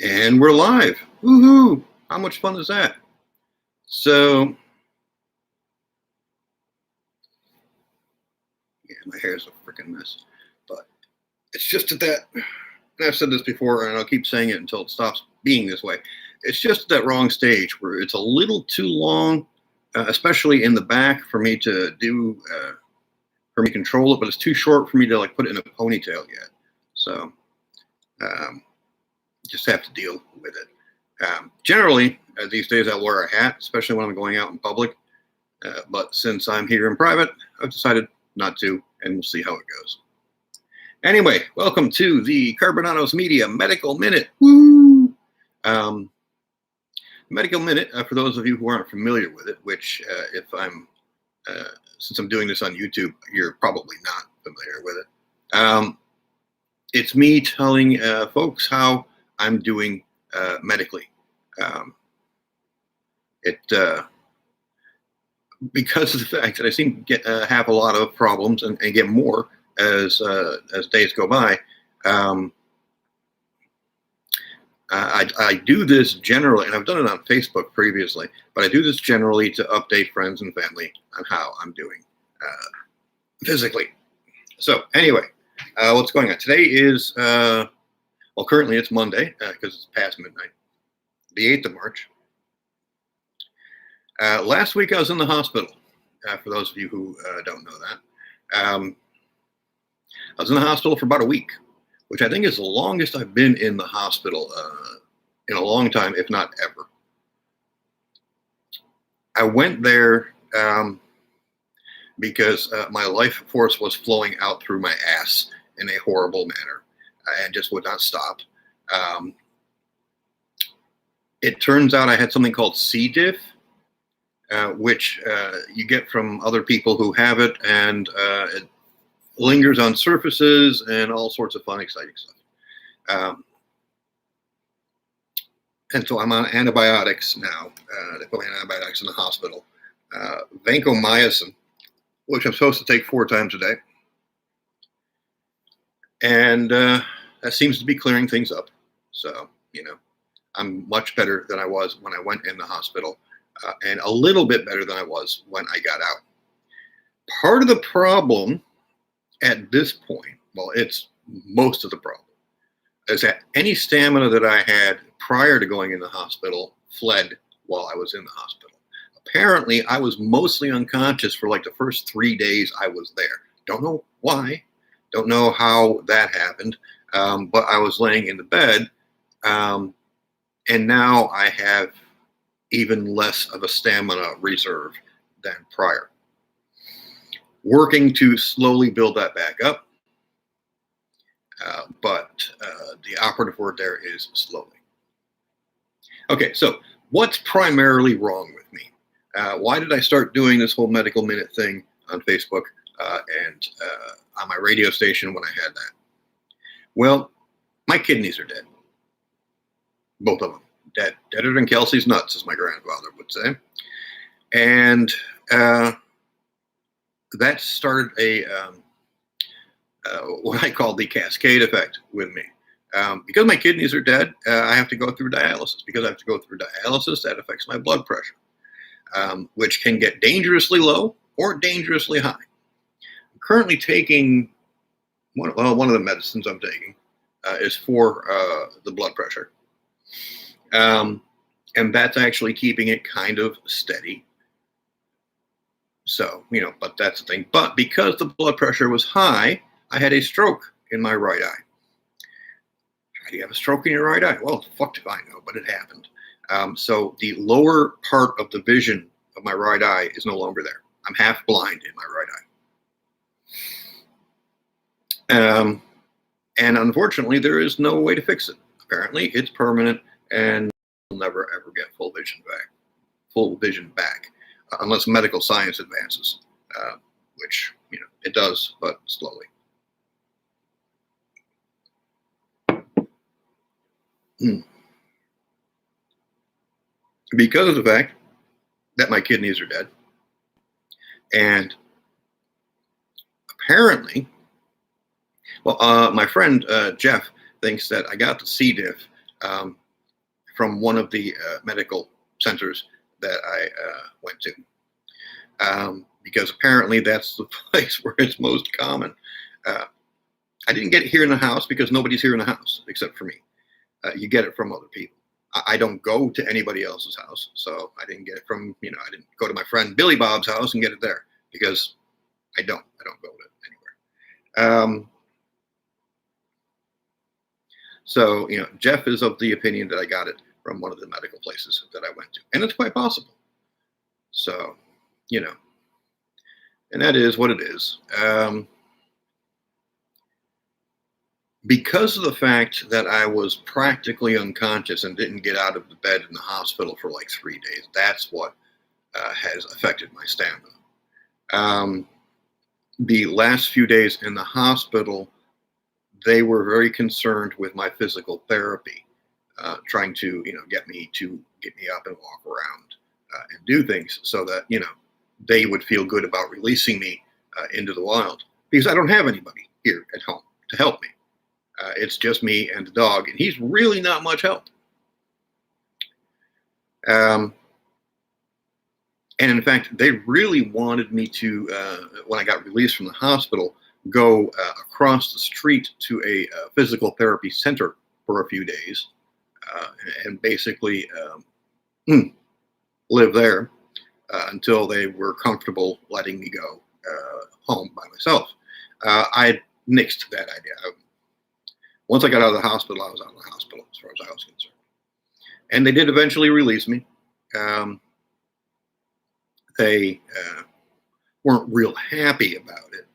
And we're live. Woohoo! How much fun is that? So, yeah, my hair's a freaking mess. But it's just that, and I've said this before, and I'll keep saying it until it stops being this way. It's just that wrong stage where it's a little too long, especially in the back for me to do, for me to control it, but it's too short for me to like put it in a ponytail yet. So, just have to deal with it. Generally, these days I wear a hat, especially when I'm going out in public. But since I'm here in private, I've decided not to, and we'll see how it goes. Anyway, welcome to the Carbonados Media Medical Minute. Woo! Medical Minute, for those of you who aren't familiar with it, which since I'm doing this on YouTube, you're probably not familiar with it. It's me telling folks how I'm doing medically. Because of the fact that I seem to have a lot of problems and get more as days go by. I do this generally, and I've done it on Facebook previously, but I do this generally to update friends and family on how I'm doing physically. So anyway, what's going on? Today is, well, currently it's Monday because it's past midnight, the 8th of March. Last week I was in the hospital, for those of you who don't know that. I was in the hospital for about a week, which I think is the longest I've been in the hospital in a long time, if not ever. I went there because my life force was flowing out through my ass in a horrible manner and just would not stop. It turns out I had something called C. diff, which you get from other people who have it, and it lingers on surfaces and all sorts of fun, exciting stuff. And so I'm on antibiotics now. They put me on antibiotics in the hospital. Vancomycin, which I'm supposed to take 4 times a day. And that seems to be clearing things up. So, I'm much better than I was when I went in the hospital. And a little bit better than I was when I got out. Part of the problem at this point, well, it's most of the problem, is that any stamina that I had prior to going in the hospital fled while I was in the hospital. Apparently, I was mostly unconscious for like the first 3 days I was there. Don't know why. Don't know how that happened. But I was laying in the bed, and now I have even less of a stamina reserve than prior. Working to slowly build that back up, but the operative word there is slowly. Okay, so what's primarily wrong with me? Why did I start doing this whole medical minute thing on Facebook and on my radio station when I had that? Well, my kidneys are dead. Both of them. Dead. Deader than Kelsey's nuts, as my grandfather would say. And that started what I call the cascade effect with me. Because my kidneys are dead, I have to go through dialysis. Because I have to go through dialysis, that affects my blood pressure, which can get dangerously low or dangerously high. I'm currently taking, one of the medicines I'm taking is for the blood pressure. And that's actually keeping it kind of steady. So, but that's the thing. But because the blood pressure was high, I had a stroke in my right eye. How do you have a stroke in your right eye? Well, fuck if I know, but it happened. So the lower part of the vision of my right eye is no longer there. I'm half blind in my right eye. And unfortunately, there is no way to fix it. Apparently, it's permanent and will never ever get full vision back, unless medical science advances, which it does, but slowly. Because of the fact that my kidneys are dead, and apparently, well, my friend Jeff thinks that I got the C. diff from one of the medical centers that I went to, because apparently that's the place where it's most common. I didn't get it here in the house because nobody's here in the house except for me. You get it from other people. I don't go to anybody else's house, so I didn't get it from, I didn't go to my friend Billy Bob's house and get it there because I don't go to anywhere. So, Jeff is of the opinion that I got it from one of the medical places that I went to, and it's quite possible. So, and that is what it is. Because of the fact that I was practically unconscious and didn't get out of the bed in the hospital for like 3 days, that's what has affected my stamina. The last few days in the hospital, they were very concerned with my physical therapy, trying to, get me up and walk around and do things so that, they would feel good about releasing me into the wild, because I don't have anybody here at home to help me. It's just me and the dog, and he's really not much help. And in fact, they really wanted me to, when I got released from the hospital, go across the street to a physical therapy center for a few days and basically live there until they were comfortable letting me go home by myself. I nixed that idea. Once I got out of the hospital, I was out of the hospital as far as I was concerned. And they did eventually release me. They weren't real happy about it,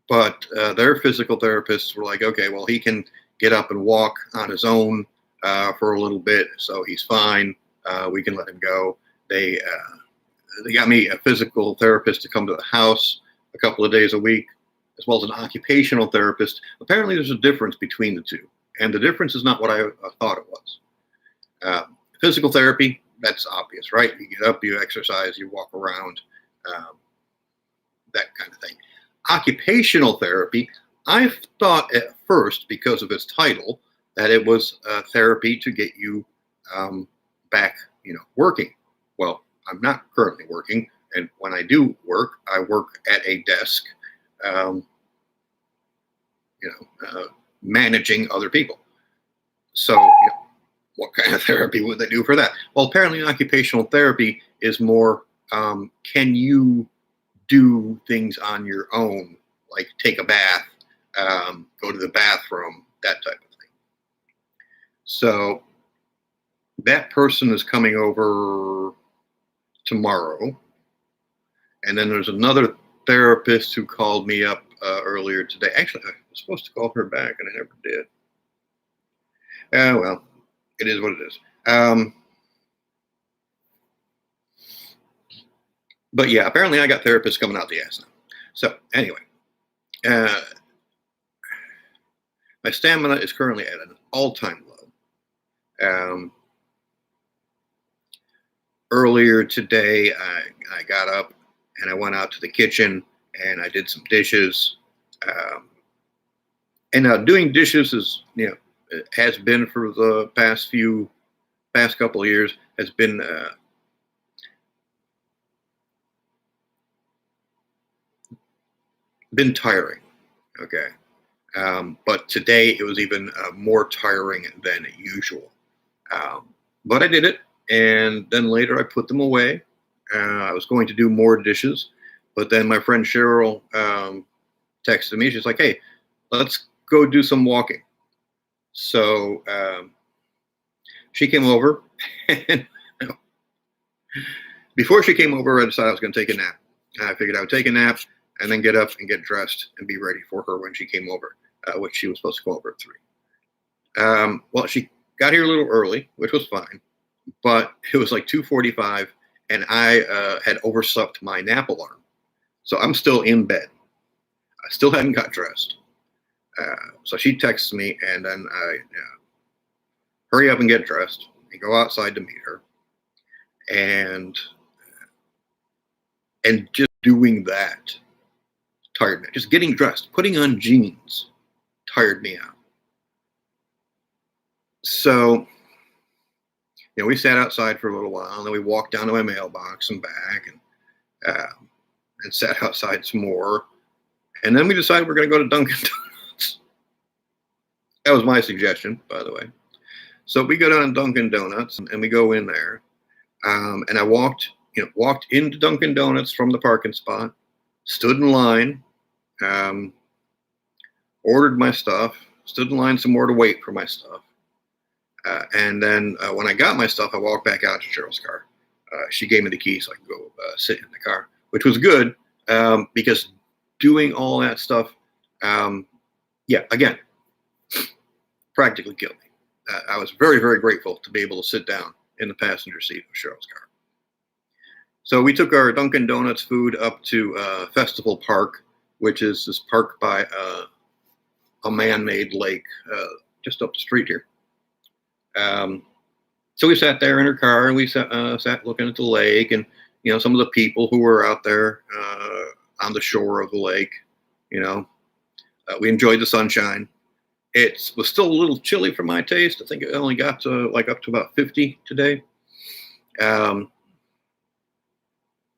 but their physical therapists were like, okay, well, he can get up and walk on his own for a little bit, so he's fine. We can let him go. They got me a physical therapist to come to the house a couple of days a week, as well as an occupational therapist. Apparently there's a difference between the two, and the difference is not what I thought it was. Physical therapy, that's obvious, right? You get up, you exercise, you walk around, that kind of thing. Occupational therapy, I thought at first, because of its title, that it was therapy to get you back, working. Well, I'm not currently working, and when I do work, I work at a desk, managing other people. So, what kind of therapy would they do for that? Well, apparently occupational therapy is more, can you do things on your own, like take a bath, go to the bathroom, that type of thing. So that person is coming over tomorrow. And then there's another therapist who called me up earlier today. Actually, I was supposed to call her back, and I never did. Well, it is what it is. But yeah, apparently I got therapists coming out the ass now. So anyway, my stamina is currently at an all-time low. Earlier today, I got up and I went out to the kitchen and I did some dishes. And doing dishes is, has been for the past couple of years, has been tiring. Okay. But today it was even more tiring than usual. But I did it, and then later I put them away. I was going to do more dishes, but then my friend Cheryl texted me. She's like, hey, let's go do some walking. So she came over, and before she came over, I decided I was going to take a nap. I figured I would take a nap and then get up and get dressed and be ready for her when she came over, which she was supposed to come over at 3. Well, she got here a little early, which was fine, but it was like 2:45, and I had overslept my nap alarm. So I'm still in bed. I still hadn't got dressed. So she texts me, and then I hurry up and get dressed and go outside to meet her. And just doing that tired me. Just getting dressed, putting on jeans tired me out. So, we sat outside for a little while, and then we walked down to my mailbox and back, and sat outside some more. And then we decided we're going to go to Dunkin' Donuts. That was my suggestion, by the way. So we go down to Dunkin' Donuts, and we go in there. And I walked into Dunkin' Donuts from the parking spot, stood in line, ordered my stuff, stood in line some more to wait for my stuff. And then when I got my stuff, I walked back out to Cheryl's car. She gave me the key so I could go sit in the car, which was good because doing all that stuff, again, practically killed me. I was very, very grateful to be able to sit down in the passenger seat of Cheryl's car. So we took our Dunkin' Donuts food up to Festival Park, which is this park by a man-made lake just up the street here. So we sat there in her car, and we sat looking at the lake, and some of the people who were out there on the shore of the lake. We enjoyed the sunshine. It was still a little chilly for my taste. I think it only got to up to about 50 today.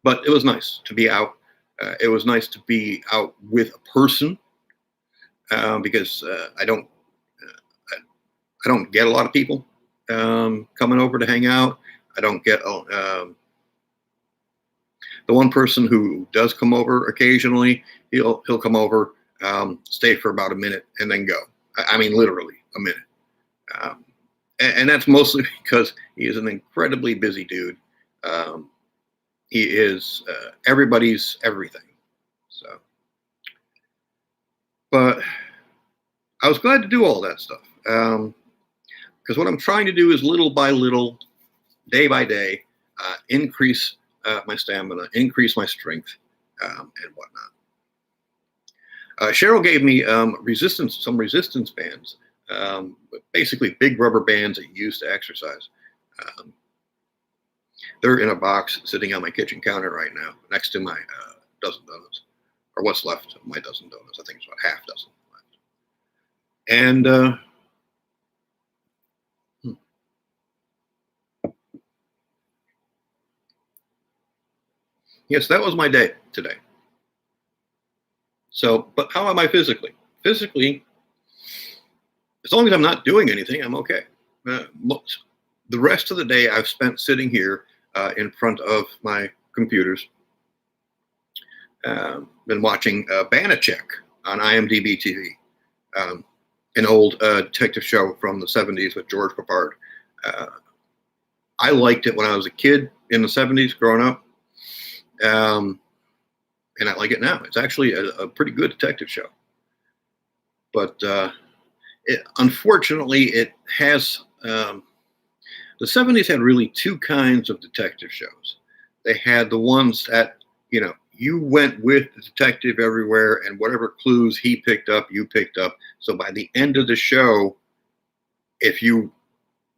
But it was nice to be out. It was nice to be out with a person because I don't get a lot of people coming over to hang out. I don't get the one person who does come over occasionally. He'll come over, stay for about a minute, and then go. I mean, literally a minute. And that's mostly because he is an incredibly busy dude. He is everybody's everything. So, but I was glad to do all that stuff. Because what I'm trying to do is little by little, day by day, increase my stamina, increase my strength, and whatnot. Cheryl gave me some resistance bands, basically big rubber bands that you use to exercise. They're in a box sitting on my kitchen counter right now, next to my dozen donuts, or what's left of my dozen donuts. I think it's about half dozen left. And yes, that was my day today. So, but how am I physically? Physically, as long as I'm not doing anything, I'm okay. The rest of the day I've spent sitting here in front of my computers. Been watching Banachek on IMDb TV, an old detective show from the 70s with George Papard. I liked it when I was a kid in the 70s growing up. And I like it now. It's actually a pretty good detective show. But unfortunately, it has... the 70s had really two kinds of detective shows. They had the ones that, you went with the detective everywhere, and whatever clues he picked up, you picked up. So by the end of the show, if you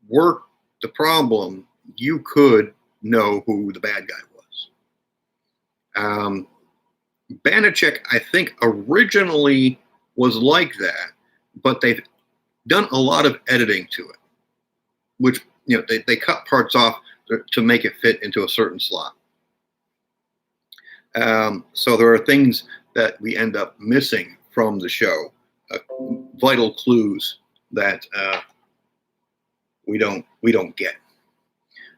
worked the problem, you could know who the bad guy was. Banachek, I think, originally was like that, but they've done a lot of editing to it, which, they cut parts off to make it fit into a certain slot. So there are things that we end up missing from the show, vital clues that we don't get.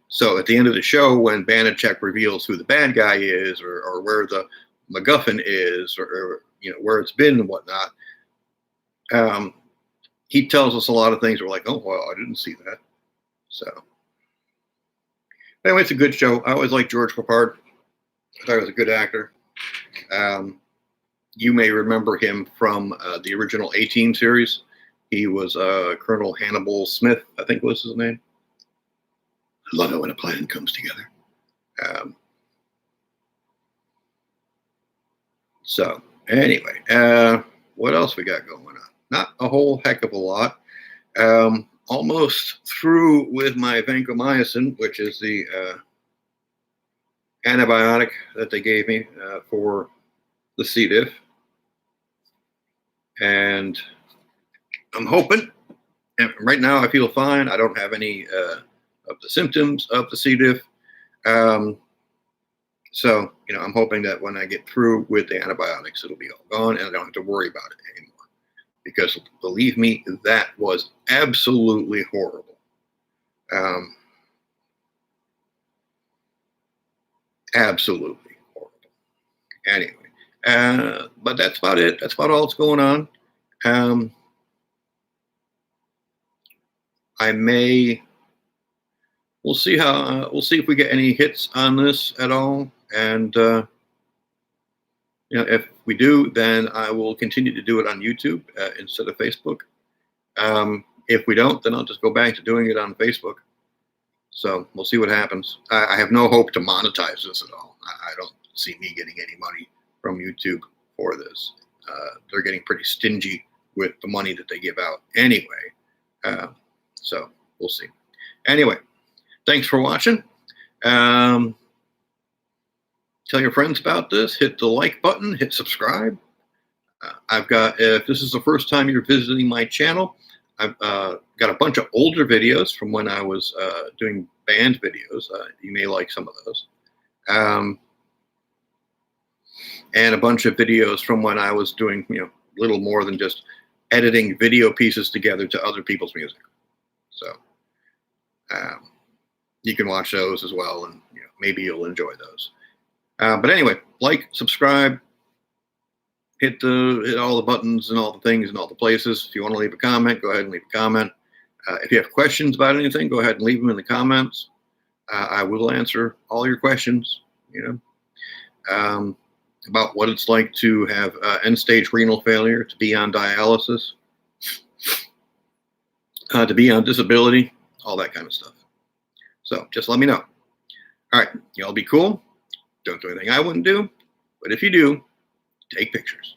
So at the end of the show, when Banachek reveals who the bad guy is, or where the MacGuffin is, or where it's been and whatnot, he tells us a lot of things. We're like, oh, well, I didn't see that. So anyway, it's a good show. I always liked George Papard. I thought he was a good actor. You may remember him from the original A-Team series. He was Colonel Hannibal Smith, I think was his name. I love it when a plan comes together. So anyway, what else we got going on? Not a whole heck of a lot. Almost through with my vancomycin, which is the antibiotic that they gave me for the C. diff. And I'm hoping, and right now I feel fine. I don't have any of the symptoms of the C. diff. So, I'm hoping that when I get through with the antibiotics, it'll be all gone and I don't have to worry about it anymore. Because believe me, that was absolutely horrible. Absolutely horrible. Anyway, but that's about it. That's about all that's going on. We'll see if we get any hits on this at all. And, if we do, then I will continue to do it on YouTube instead of Facebook. If we don't, then I'll just go back to doing it on Facebook. So we'll see what happens. I have no hope to monetize this at all. I don't see me getting any money from YouTube for this. They're getting pretty stingy with the money that they give out anyway. So we'll see. Anyway, thanks for watching. Tell your friends about this. Hit the like button. Hit subscribe. If this is the first time you're visiting my channel, I've got a bunch of older videos from when I was doing band videos. You may like some of those. And a bunch of videos from when I was doing, little more than just editing video pieces together to other people's music. So you can watch those as well, and maybe you'll enjoy those. But anyway, like, subscribe, hit all the buttons and all the things and all the places. If you want to leave a comment, go ahead and leave a comment. If you have questions about anything, go ahead and leave them in the comments. I will answer all your questions, about what it's like to have end-stage renal failure, to be on dialysis, to be on disability, all that kind of stuff. So just let me know. All right, y'all be cool. Don't do anything I wouldn't do. But if you do, take pictures.